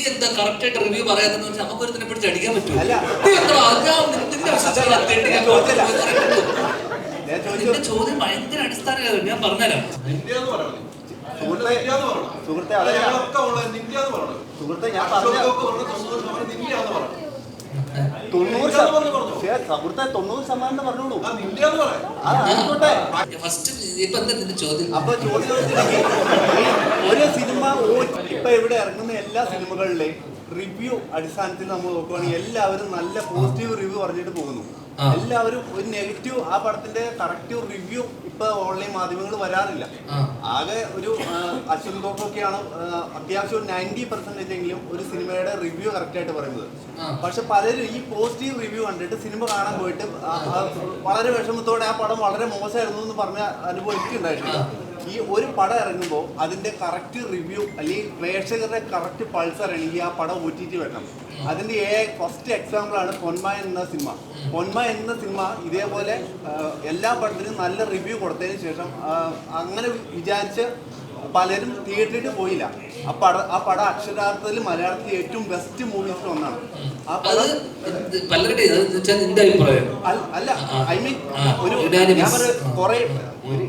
എന്താ കറക്റ്റ് ആയിട്ട് റിവ്യൂ പറയാതെന്ന് വെച്ചാൽ നമുക്ക് ഒരുത്തിനെ പിടിച്ച് അടിക്കാൻ പറ്റും. നിന്റെ ചോദ്യം ഭയങ്കര അടിസ്ഥാന. ഞാൻ പറഞ്ഞുതരാം. സുഹൃത്തെ ഞാൻ പറഞ്ഞു 90% പറഞ്ഞോളൂ. ഫസ്റ്റ് ഇപ്പൊ എന്താ നിന്റെ ചോദ്യം? അപ്പൊ ചോദ്യം ഒരു സിനിമ ഇപ്പൊ ഇവിടെ ഇറങ്ങുന്ന എല്ലാ സിനിമകളിലെയും റിവ്യൂ അടിസ്ഥാനത്തിൽ നമ്മൾ നോക്കുകയാണെങ്കിൽ എല്ലാവരും നല്ല പോസിറ്റീവ് റിവ്യൂ പറഞ്ഞിട്ട് പോകുന്നു. എല്ലാവരും ഒരു നെഗറ്റീവ് ആ പടത്തിന്റെ കറക്റ്റീവ് റിവ്യൂ ഇപ്പൊ ഓൺലൈൻ മാധ്യമങ്ങൾ വരാറില്ല. ആകെ ഒരു അശ്വൻ തോപ്പൊക്കെയാണ് അത്യാവശ്യം 90% എങ്കിലും ഒരു സിനിമയുടെ റിവ്യൂ കറക്റ്റ് ആയിട്ട് പറയുന്നത്. പക്ഷെ പലരും ഈ പോസിറ്റീവ് റിവ്യൂ കണ്ടിട്ട് സിനിമ കാണാൻ പോയിട്ട് വളരെ വിഷമത്തോടെ ആ പടം വളരെ മോശമായിരുന്നു എന്ന് പറഞ്ഞ അനുഭവം എനിക്കുണ്ടായിട്ടില്ല. ഈ ഒരു പടം ഇറങ്ങുമ്പോൾ അതിന്റെ കറക്റ്റ് റിവ്യൂ അല്ലെങ്കിൽ പ്രേക്ഷകരുടെ കറക്റ്റ് പൾസ് അറിയണമെങ്കിൽ ആ പടം OTT വരണം. അതിന്റെ ഫസ്റ്റ് എക്സാമ്പിൾ ആണ് പൊന്മാൻ എന്ന സിനിമ. പൊന്മാൻ എന്ന സിനിമ ഇതേപോലെ എല്ലാ പടത്തിനും നല്ല റിവ്യൂ കൊടുത്തതിന് ശേഷം അങ്ങനെ വിചാരിച്ച് പലരും തിയേറ്ററിൽ പോയില്ല. ആ പടം അക്ഷരാർത്ഥത്തിൽ മലയാളത്തിൽ ഏറ്റവും ബെസ്റ്റ് മൂവീസിൽ ഒന്നാണ്. ആ പടം അല്ല ഐ മീൻ ഞാൻ കുറെ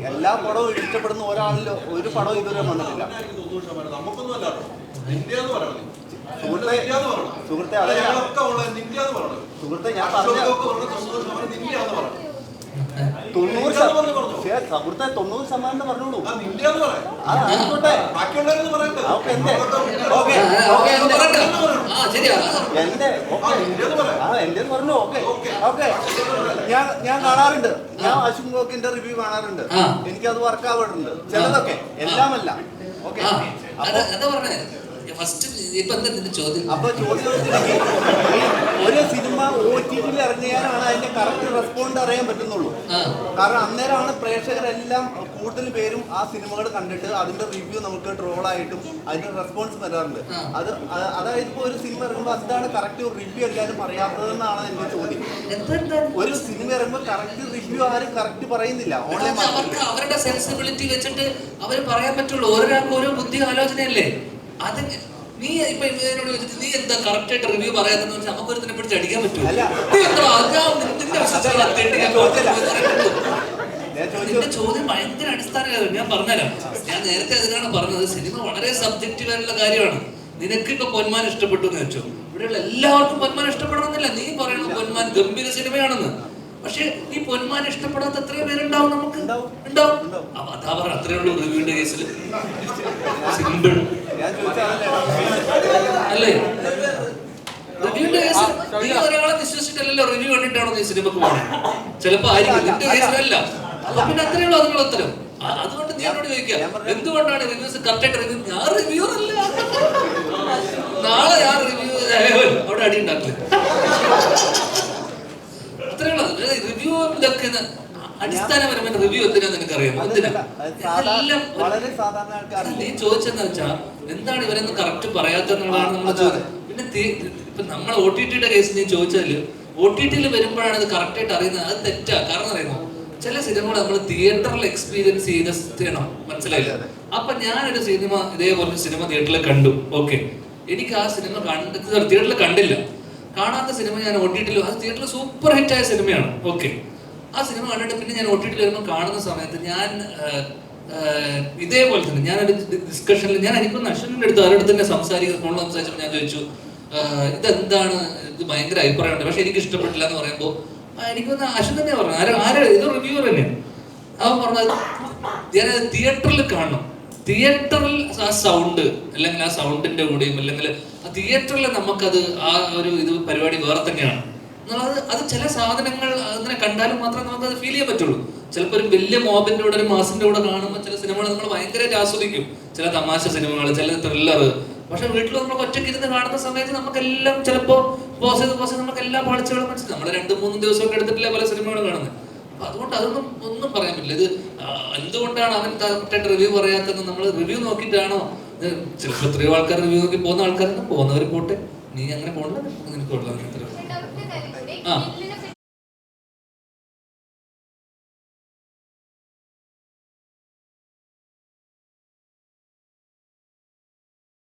എല്ലാ പടവും ഇഷ്ടപ്പെടുന്ന ഒരാളിലോ ഒരു പടവും ഇതുവരെ വന്നിട്ടില്ല. സുഹൃത്തെ ഞാൻ പറഞ്ഞു 90% പറഞ്ഞോളൂ. എന്റെ പറഞ്ഞു. ഞാൻ കാണാറുണ്ട്. ഞാൻ അശ്വൻ ഗോക്കിന്റെ റിവ്യൂ കാണാറുണ്ട്. എനിക്കത് വർക്ക് ആവാറുണ്ട് ചിലതൊക്കെ, എല്ലാമല്ല. ഓക്കെ അപ്പൊ ചോദ്യം ഒരു സിനിമ OTTയിൽ ഇറങ്ങിയാലാണ് അതിന്റെ കറക്റ്റ് റെസ്പോണ്ട് അറിയാൻ പറ്റുന്നുള്ളൂ. കാരണം അന്നേരമാണ് പ്രേക്ഷകരെല്ലാം കൂടുതൽ പേരും ആ സിനിമകൾ കണ്ടിട്ട് അതിന്റെ റിവ്യൂ നമുക്ക് ട്രോളായിട്ടും അതിന്റെ റെസ്പോൺസ് വരാറുണ്ട്. അതായത് ഇപ്പൊ ഒരു സിനിമ ഇറങ്ങുമ്പോൾ എന്താണ് കറക്റ്റ് റിവ്യൂ എല്ലാവരും പറയാത്തതെന്നാണ് എന്റെ ചോദ്യം. ഒരു സിനിമ ഇറങ്ങുമ്പോൾ കറക്റ്റ് റിവ്യൂ ആരും കറക്റ്റ് പറയുന്നില്ല. ഓൺലൈൻ അവരുടെ സെൻസിബിലിറ്റി വെച്ചിട്ട് അവർ പറയാൻ പറ്റുള്ളൂ. ഓരോരാൾക്കും ഓരോ ബുദ്ധി ആലോചനയല്ലേ. അത് നീ ഇപ്പൊ എന്നോട് ചോദിച്ചിട്ട് നീ എന്താ കറക്റ്റ് ആയിട്ട് റിവ്യൂ പറയാതെന്ന് വെച്ചാൽ നമുക്ക് ഒരുത്തിനെ പിടിച്ച് അടിക്കാൻ പറ്റും. നിന്റെ ചോദ്യം ഭയങ്കര അടിസ്ഥാന. ഞാൻ പറഞ്ഞുതരാം. ഞാൻ നേരത്തെ അതിനാണ് പറഞ്ഞത്, സിനിമ വളരെ സബ്ജക്റ്റീവ് ആയിട്ടുള്ള കാര്യമാണ്. നിനക്കിപ്പോ പൊന്മാൻ ഇഷ്ടപ്പെട്ടു എന്ന് വെച്ചോ, ഇവിടെയുള്ള എല്ലാവർക്കും പൊന്മാൻ ഇഷ്ടപ്പെടണമെന്നില്ല. നീ പറയണം പൊന്മാൻ ഗംഭീര സിനിമയാണെന്ന്. പക്ഷെ ഈ പൊന്മാൻ ഇഷ്ടപ്പെടാത്ത എത്രയോ പേരുണ്ടാവും. നമുക്ക് ഉണ്ടാവും. അതാ പറ, അത്രേ ഉള്ളൂ റിവ്യൂന്റെ കേസിൽ. സിമ്പിൾ അല്ലേ? റിവ്യൂന്റെ കേസിൽ നീ ഒരാളെ വിശ്വസിച്ചിട്ടല്ലോ റിവ്യൂ കണ്ടിട്ടാണോ നീ സിനിമക്ക് പോകണം? ചിലപ്പോ ആയിരിക്കും. നിന്റെ കേസിലല്ല. അപ്പൊ പിന്നെ അത്രേ ഉള്ളൂ അതിനുള്ള ഉത്തരം. അതുകൊണ്ട് നീ എന്നോട് ചോദിക്കുക എന്തുകൊണ്ടാണ് റിവ്യൂസ് കറക്റ്റായിട്ട് റിവ്യൂ. ഞാൻ റിവ്യൂ അല്ല. നാളെ ഞാൻ റിവ്യൂ അവിടെ അടി ഉണ്ടാക്കില്ല. അത്രയുള്ള റിവ്യൂ ഇതൊക്കെ അടിസ്ഥാനപരമായ റിവ്യൂ എന്തിനാ നിനക്കറിയാമോ? നീ ചോദിച്ചെന്ന് വെച്ചാ എന്താണ് ഇവരൊന്നും കറക്റ്റ് പറയാത്തെന്നുള്ളതാണ് നമ്മുടെ ചോദ്യം. പിന്നെ ഇപ്പൊ നമ്മൾ OTTയുടെ കേസ് നീ ചോദിച്ചാല് OTTയിൽ വരുമ്പോഴാണ് ഇത് കറക്റ്റ് ആയിട്ട് അറിയുന്നത്. അത് തെറ്റാ. കാരണം അറിയുമോ, ചില സിനിമകൾ നമ്മൾ തിയേറ്ററിൽ എക്സ്പീരിയൻസ് ചെയ്യണം. മനസ്സിലായില്ല? അപ്പൊ ഞാനൊരു സിനിമ ഇതേപോലെ സിനിമ തിയേറ്ററിൽ കണ്ടു. ഓക്കെ, എനിക്ക് ആ സിനിമ തിയേറ്ററിൽ കണ്ടില്ല. കാണാത്ത സിനിമ ഞാൻ OTTയിൽ, അത് തിയേറ്ററിൽ സൂപ്പർ ഹിറ്റ് ആയ സിനിമയാണ്. ഓക്കെ, ആ സിനിമ കണ്ടിട്ട് പിന്നെ ഞാൻ OTTയിൽ വരുമ്പോൾ കാണുന്ന സമയത്ത് ഞാൻ ഇതേപോലെ തന്നെ ഞാനൊരു ഡിസ്കഷനിൽ എനിക്കൊന്ന് അശ്വനിന്റെ അടുത്ത് അവരുടെ തന്നെ ഫോണിൽ സംസാരിച്ചപ്പോൾ ഞാൻ ചോദിച്ചു ഇതെന്താണ്, ഇത് ഭയങ്കര അഭിപ്രായമുണ്ട് പക്ഷെ എനിക്ക് ഇഷ്ടപ്പെട്ടില്ല എന്ന് പറയുമ്പോൾ എനിക്കൊന്ന് അശ്വൻ തന്നെ പറഞ്ഞു, ഇത് റിവ്യൂവർ തന്നെയാണ്. അവൻ പറഞ്ഞത് ഞാനത് തിയേറ്ററിൽ കാണണം. തിയേറ്ററിൽ ആ സൗണ്ട് അല്ലെങ്കിൽ ആ സൗണ്ടിന്റെ കൂടെയും അല്ലെങ്കിൽ ആ തിയേറ്ററിൽ നമുക്കത് ആ ഒരു പരിപാടി വേറെ തന്നെയാണ്. അത് ചില സാധനങ്ങൾ അങ്ങനെ കണ്ടാലും മാത്രമേ നമുക്ക് അത് ഫീൽ ചെയ്യാൻ പറ്റുള്ളൂ. ചിലപ്പോൾ ഒരു വലിയ മോബിന്റെ കൂടെ ഒരു മാസിന്റെ കൂടെ കാണുമ്പോൾ ചില സിനിമകൾ നമ്മൾ ഭയങ്കരമായിട്ട് ആസ്വദിക്കും. ചില തമാശ സിനിമകൾ, ചില ത്രില്ലർ. പക്ഷെ വീട്ടിൽ നമ്മൾ ഒറ്റയ്ക്ക് ഇരുന്ന് കാണുന്ന സമയത്ത് നമുക്കെല്ലാം ചിലപ്പോൾ പോസ് ചെയ്ത് നമുക്ക് എല്ലാ പാളിച്ചകളും മനസ്സിലാവും. നമ്മൾ 2-3 ദിവസമൊക്കെ എടുത്തിട്ടില്ല പല സിനിമകളും കാണുന്നത്. അപ്പൊ അതുകൊണ്ട് ഒന്നും പറയാൻ പറ്റില്ല. ഇത് എന്തുകൊണ്ടാണ് അവൻ കറക്റ്റായിട്ട് റിവ്യൂ പറയാത്തതെന്ന് നമ്മൾ റിവ്യൂ നോക്കിയിട്ടാണോ? ചിലപ്പോൾ എത്രയോ ആൾക്കാർ റിവ്യൂ നോക്കി പോകുന്ന ആൾക്കാരുണ്ട്. പോകുന്നവർ പോട്ടെ, നീ അങ്ങനെ പോകണ്ട, നിനക്ക് കൊള്ളാം.